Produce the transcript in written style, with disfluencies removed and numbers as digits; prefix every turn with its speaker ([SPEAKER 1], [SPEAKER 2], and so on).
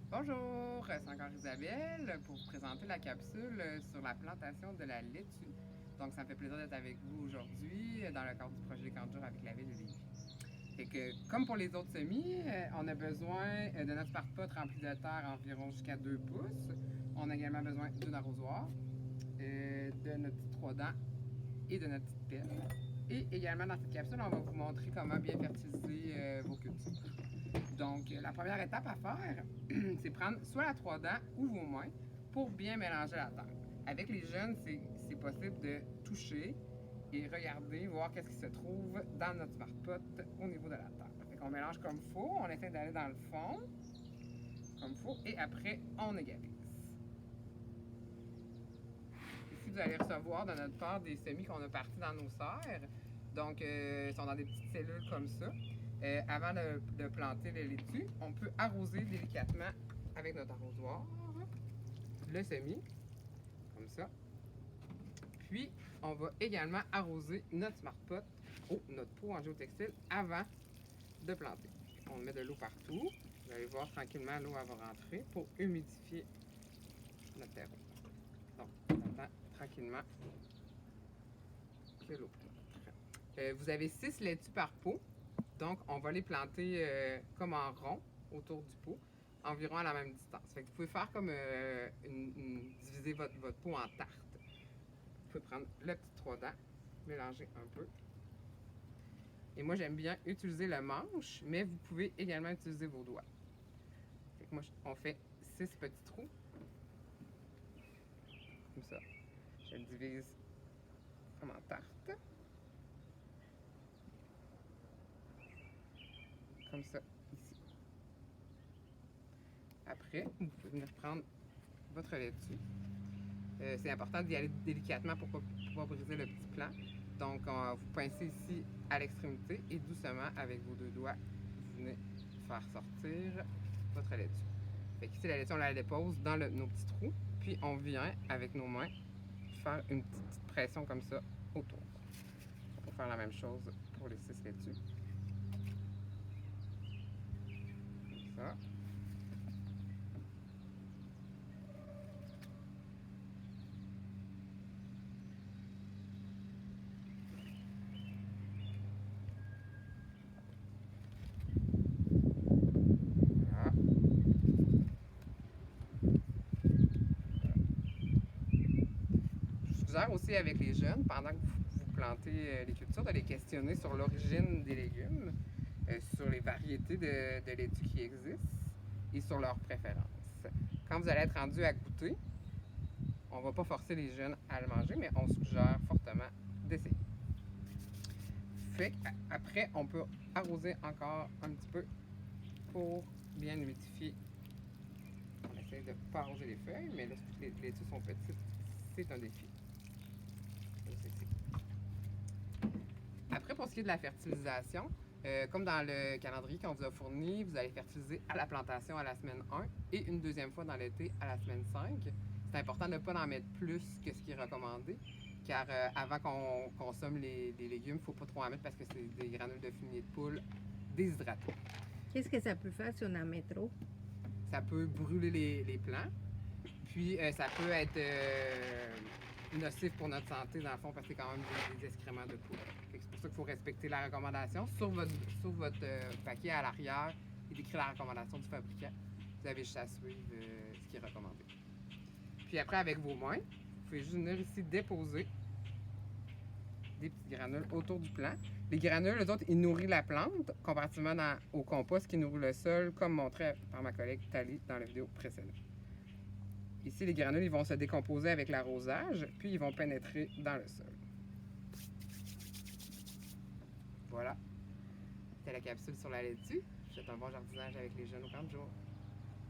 [SPEAKER 1] Bonjour, c'est encore Isabelle pour vous présenter la capsule sur la plantation de la laitue. Donc, ça me fait plaisir d'être avec vous aujourd'hui dans le cadre du projet 40 jours avec la ville de Lévis. Fait que, comme pour les autres semis, on a besoin de notre pare-pot rempli de terre environ jusqu'à 2 pouces. On a également besoin d'un arrosoir, de notre petit 3 dents et de notre petite pelle. Et également dans cette capsule, on va vous montrer comment bien fertiliser vos cultures. Donc, la première étape à faire, c'est prendre soit la 3 dents ou vos mains pour bien mélanger la terre. Avec les jeunes, c'est possible de toucher et regarder, voir qu'est-ce qui se trouve dans notre smart pot au niveau de la terre. Fait qu'on mélange comme il faut, on essaie d'aller dans le fond, comme il faut, et après, on égalise. Ici, vous allez recevoir de notre part des semis qu'on a partis dans nos serres. Donc, ils sont dans des petites cellules comme ça. Avant de planter le laitue, on peut arroser délicatement avec notre arrosoir le semis, comme ça. Puis, on va également arroser notre smart pot ou notre pot en géotextile avant de planter. On met de l'eau partout. Vous allez voir tranquillement, l'eau va rentrer pour humidifier notre terreau. Donc, on attend tranquillement que l'eau entre. Vous avez 6 laitues par pot. Donc, on va les planter comme en rond autour du pot, environ à la même distance. Fait que vous pouvez faire comme diviser votre pot en tarte. Vous pouvez prendre le petit 3 dents, mélanger un peu. Et moi, j'aime bien utiliser le manche, mais vous pouvez également utiliser vos doigts. Fait que moi, on fait 6 petits trous. Comme ça. Je le divise comme en tarte. Comme ça, ici. Après, vous pouvez venir prendre votre laitue. C'est important d'y aller délicatement pour ne pas briser le petit plant. Donc, vous pincez ici à l'extrémité et doucement, avec vos 2 doigts, vous venez faire sortir votre laitue. Fait qu'ici, la laitue, on la dépose dans nos petits trous, puis on vient, avec nos mains, faire une petite pression comme ça autour. On va faire la même chose pour les 6 laitues. Comme ça. Voilà. Je vous suggère aussi avec les jeunes, pendant que vous plantez les cultures, de les questionner sur l'origine des légumes, sur les variétés de laitue qui existent et sur leurs préférences. Quand vous allez être rendu à goûter, on ne va pas forcer les jeunes à le manger, mais on suggère fortement d'essayer. Fait qu'après, on peut arroser encore un petit peu pour bien humidifier. On essaie de ne pas arroser les feuilles, mais là, les laitues sont petites, c'est un défi. Après, pour ce qui est de la fertilisation, comme dans le calendrier qu'on vous a fourni, vous allez fertiliser à la plantation à la semaine 1 et une deuxième fois dans l'été à la semaine 5. C'est important de ne pas en mettre plus que ce qui est recommandé, car avant qu'on consomme les légumes, il ne faut pas trop en mettre parce que c'est des granules de fumier de poule déshydratés.
[SPEAKER 2] Qu'est-ce que ça peut faire si on en met trop?
[SPEAKER 1] Ça peut brûler les plants, puis ça peut être nocif pour notre santé, dans le fond, parce que c'est quand même des excréments de poule. C'est pour ça qu'il faut respecter la recommandation. Sur votre paquet à l'arrière, il écrit la recommandation du fabricant. Vous avez juste à suivre ce qui est recommandé. Puis après, avec vos mains, vous pouvez juste venir ici déposer des petites granules autour du plant. Les granules, eux autres, ils nourrissent la plante, comparativement au compost qui nourrit le sol, comme montré par ma collègue Thalie dans la vidéo précédente. Ici, les granules, ils vont se décomposer avec l'arrosage, puis ils vont pénétrer dans le sol. Voilà. C'était la capsule sur la laitue. Je vous souhaite un bon jardinage avec les jeunes au camp de jour.